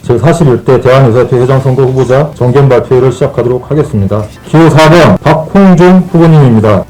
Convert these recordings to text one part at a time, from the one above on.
제41대 대한의사협회 회장선거 후보자 정견 발표를 시작하도록 하겠습니다. 기호 4번 박홍준 후보님입니다.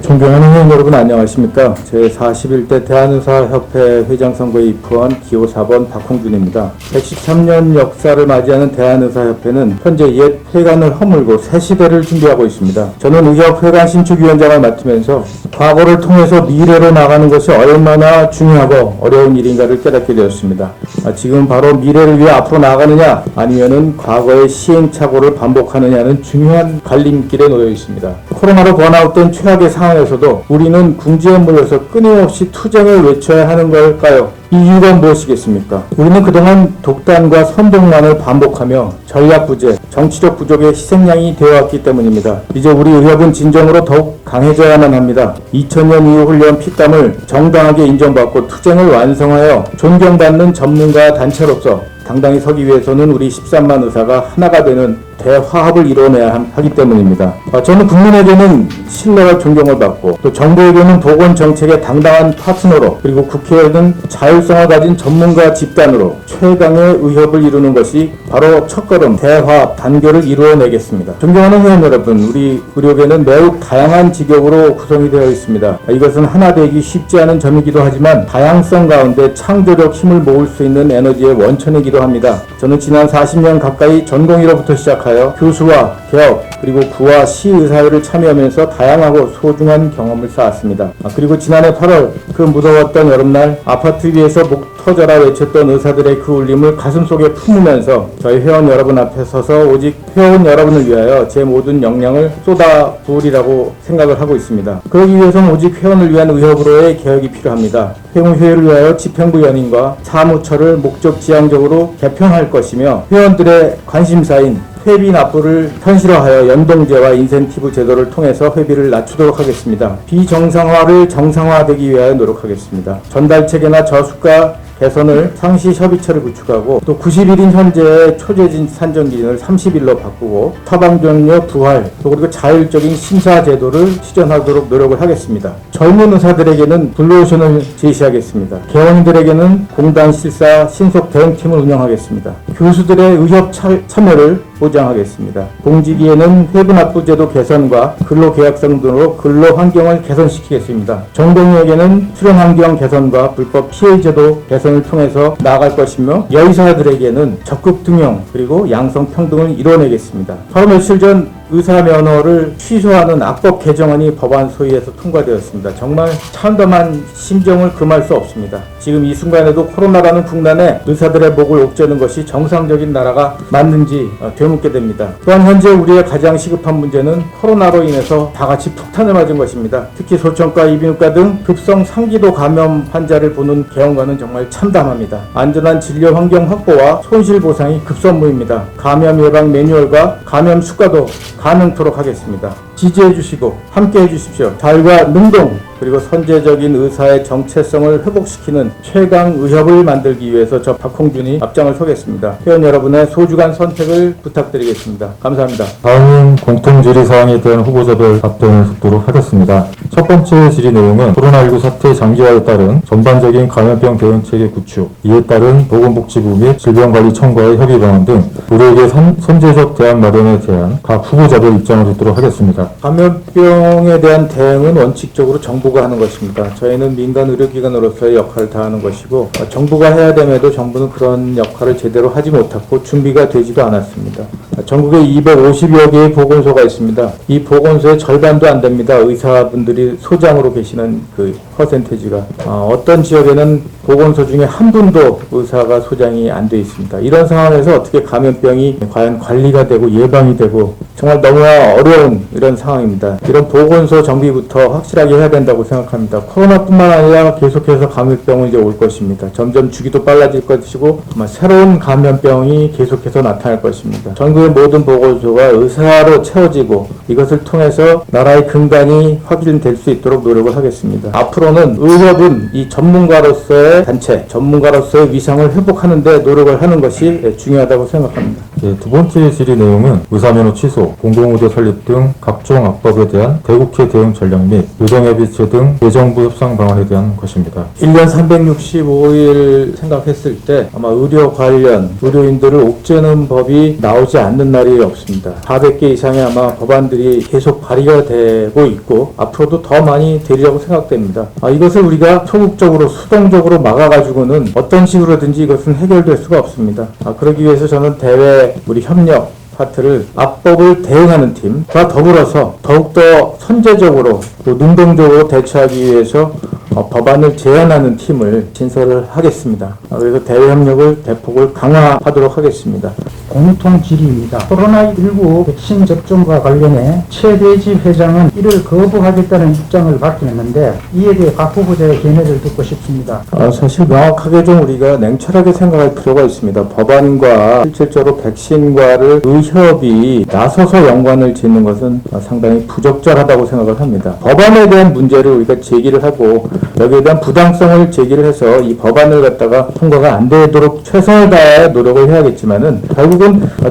존경하는 회원 여러분 안녕하십니까. 제41대 대한의사협회 회장선거에 입후한 기호 4번 박홍준입니다. 113년 역사를 맞이하는 대한의사협회는 현재 옛 회관을 허물고 새 시대를 준비하고 있습니다. 저는 의협회관 신축위원장을 맡으면서 과거를 통해서 미래로 나가는 것이 얼마나 중요하고 어려운 일인가를 깨닫게 되었습니다. 지금 바로 미래를 위해 앞으로 나가느냐 아니면은 과거의 시행착오를 반복하느냐는 중요한 갈림길에 놓여 있습니다. 코로나로 번아웃된 최악의 상황에서도 우리는 궁지에 몰려서 끊임없이 투쟁을 외쳐야 하는 걸까요? 이유가 무엇이겠습니까? 우리는 그동안 독단과 선동만을 반복하며 전략 부재, 정치적 부족의 희생양이 되어왔기 때문입니다. 이제 우리 의협은 진정으로 더욱 강해져야만 합니다. 2000년 이후 흘려온 피땀을 정당하게 인정받고 투쟁을 완성하여 존경받는 전문가 단체로서 당당히 서기 위해서는 우리 13만 의사가 하나가 되는 대화합을 이뤄내야 하기 때문입니다. 저는 국민에게는 신뢰와 존경을 받고 또 정부에게는 보건정책의 당당한 파트너로 그리고 국회에는 자율성을 가진 전문가 집단으로 최강의 의협을 이루는 것이 바로 첫걸음 대화합 단결을 이루어내겠습니다. 존경하는 회원 여러분, 우리 의료계는 매우 다양한 직역으로 구성이 되어 있습니다. 이것은 하나 되기 쉽지 않은 점이기도 하지만 다양성 가운데 창조적 힘을 모을 수 있는 에너지의 원천이기도 합니다. 저는 지난 40년 가까이 전공의로부터 시작하여 교수와 개업 그리고 구와 시의사회를 참여하면서 다양하고 소중한 경험을 쌓았습니다. 그리고 지난해 8월 그 무더웠던 여름날 아파트 위에서 목 터져라 외쳤던 의사들의 그 울림을 가슴속에 품으면서 저희 회원 여러분 앞에 서서 오직 회원 여러분을 위하여 제 모든 역량을 쏟아부으리라고 생각을 하고 있습니다. 그러기 위해서는 오직 회원을 위한 의협으로의 개혁이 필요합니다. 회의를 위하여 집행부 연임과 사무처를 목적지향적으로 개편할 것이며 회원들의 관심사인 회비 납부를 현실화하여 연동제와 인센티브 제도를 통해서 회비를 낮추도록 하겠습니다. 비정상화를 정상화되기 위하여 노력하겠습니다. 전달체계나 저수가 개선을 상시 협의체를 구축하고 또 90일인 현재의 초재진 산정 기준을 30일로 바꾸고 처방전료 부활 또 그리고 자율적인 심사 제도를 시전하도록 노력을 하겠습니다. 젊은 의사들에게는 블루오션을 제시하겠습니다. 개원인들에게는 공단 실사 신속 대응팀을 운영하겠습니다. 교수들의 의협 참여를 보장하겠습니다. 공직위에는 회부납부제도 개선과 근로계약성 등으로 근로환경을 개선시키겠습니다. 전공의에게는 출연환경 개선과 불법 피해제도 개선을 통해서 나아갈 것이며 여의사들에게는 적극 등용 그리고 양성평등을 이뤄내겠습니다. 바로 며칠 전 의사 면허를 취소하는 악법 개정안이 법안 소위에서 통과되었습니다. 정말 참담한 심정을 금할 수 없습니다. 지금 이 순간에도 코로나라는 국난에 의사들의 목을 옥죄는 것이 정상적인 나라가 맞는지 되묻게 됩니다. 또한 현재 우리의 가장 시급한 문제는 코로나로 인해서 다 같이 폭탄을 맞은 것입니다. 특히 소청과 이비인후과 등 급성 상기도 감염 환자를 보는 개원과는 정말 참담합니다. 안전한 진료 환경 확보와 손실 보상이 급선무입니다. 감염 예방 매뉴얼과 감염 수가도 가능토록 하겠습니다. 지지해 주시고 함께 해 주십시오. 자율과 능동 그리고 선제적인 의사의 정체성을 회복시키는 최강 의협을 만들기 위해서 저 박홍준이 앞장을 서겠습니다. 회원 여러분의 소중한 선택을 부탁드리겠습니다. 감사합니다. 다음은 공통질의 사항에 대한 후보자별 답변을 듣도록 하겠습니다. 첫 번째 질의 내용은 코로나19 사태 장기화에 따른 전반적인 감염병 대응체계 구축, 이에 따른 보건복지부 및 질병관리청과의 협의 방안 등 의료계 선제적 대안 마련에 대한 각 후보자별 입장을 듣도록 하겠습니다. 감염병에 대한 대응은 원칙적으로 정부가 하는 것입니다. 저희는 민간 의료기관으로서의 역할을 다하는 것이고 정부가 해야 됨에도 정부는 그런 역할을 제대로 하지 못하고 준비가 되지도 않았습니다. 전국에 250여 개의 보건소가 있습니다. 이 보건소의 절반도 안 됩니다. 의사분들이 소장으로 계시는 그 퍼센테이지가 어떤 지역에는 보건소 중에 한 분도 의사가 소장이 안 돼 있습니다. 이런 상황에서 어떻게 감염병이 과연 관리가 되고 예방이 되고 정말 너무나 어려운 이런 상황입니다. 이런 보건소 정비부터 확실하게 해야 된다고 생각합니다. 코로나뿐만 아니라 계속해서 감염병은 이제 올 것입니다. 점점 주기도 빨라질 것이고 새로운 감염병이 계속해서 나타날 것입니다. 전국의 모든 보건소가 의사로 채워지고 이것을 통해서 나라의 근간이 확인될 수 있도록 노력을 하겠습니다. 앞으로는 의협은 이 전문가로서의 단체, 전문가로서의 위상을 회복하는 데 노력을 하는 것이 중요하다고 생각합니다. 예, 두 번째 질의 내용은 의사면허 취소, 공공의대 설립 등 각종 악법에 대한 대국회 대응 전략 및 의정협의체 등 예정부 협상 방안에 대한 것입니다. 1년 365일 생각했을 때 아마 의료 관련 의료인들을 옥죄는 법이 나오지 않는 날이 없습니다. 400개 이상의 아마 법안들이 계속 발의가 되고 있고 앞으로도 더 많이 되리라고 생각됩니다. 이것을 우리가 소극적으로 수동적으로 막아가지고는 어떤 식으로든지 이것은 해결될 수가 없습니다. 그러기 위해서 저는 대외 우리 협력 파트를 악법을 대응하는 팀과 더불어서 더욱더 선제적으로 또 능동적으로 대처하기 위해서 법안을 제안하는 팀을 신설을 하겠습니다. 그래서 대외 협력을 대폭을 강화하도록 하겠습니다. 공통 질의입니다. 코로나19 백신 접종과 관련해 최대지 회장은 이를 거부하겠다는 입장을 밝혔는데 이에 대해 각 후보자의 견해를 듣고 싶습니다. 사실 명확하게 좀 우리가 냉철하게 생각할 필요가 있습니다. 법안과 실질적으로 백신과를 의협이 나서서 연관을 짓는 것은 상당히 부적절하다고 생각을 합니다. 법안에 대한 문제를 우리가 제기를 하고 여기에 대한 부당성을 제기를 해서 이 법안을 갖다가 통과가 안 되도록 최선을 다해 노력을 해야겠지만은 결국은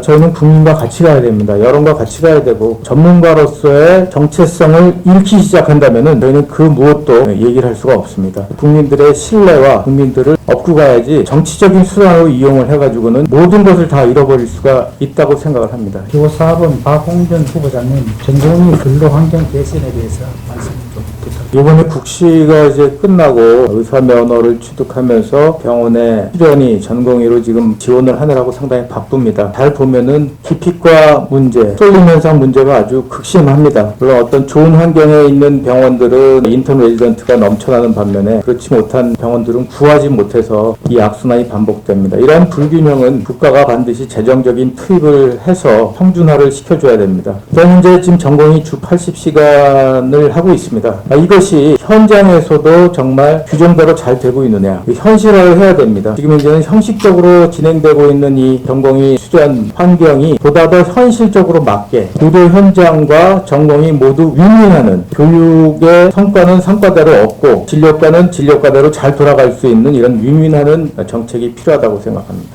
저희는 국민과 같이 가야 됩니다. 여론과 같이 가야 되고 전문가로서의 정체성을 잃기 시작한다면은 저희는 그 무엇도 얘기를 할 수가 없습니다. 국민들의 신뢰와 국민들을 업고 가야지 정치적인 수단으로 이용을 해가지고는 모든 것을 다 잃어버릴 수가 있다고 생각을 합니다. 기호 4번 박홍준 후보자님, 전종희 근로환경 개선에 대해서 말씀 좀 부탁드립니다. 이번에 국시가 이제 끝나고 의사 면허를 취득하면서 병원에 출연이 전공의로 지금 지원을 하느라고 상당히 바쁩니다. 잘 보면은 기피과 문제, 쏠림 현상 문제가 아주 극심합니다. 물론 어떤 좋은 환경에 있는 병원들은 인턴 레지던트가 넘쳐나는 반면에 그렇지 못한 병원들은 구하지 못해서 이 악순환이 반복됩니다. 이러한 불균형은 국가가 반드시 재정적인 투입을 해서 평준화를 시켜줘야 됩니다. 현재 지금 전공의 주 80시간을 하고 있습니다. 이것이 현장에서도 정말 규정대로 잘 되고 있느냐, 현실화를 해야 됩니다. 지금 현재는 형식적으로 진행되고 있는 이 전공의 수련 환경이 보다 더 현실적으로 맞게 의료 현장과 전공이 모두 윈윈하는, 교육의 성과는 성과대로 얻고 진료과는 진료과대로 잘 돌아갈 수 있는 이런 윈윈하는 정책이 필요하다고 생각합니다.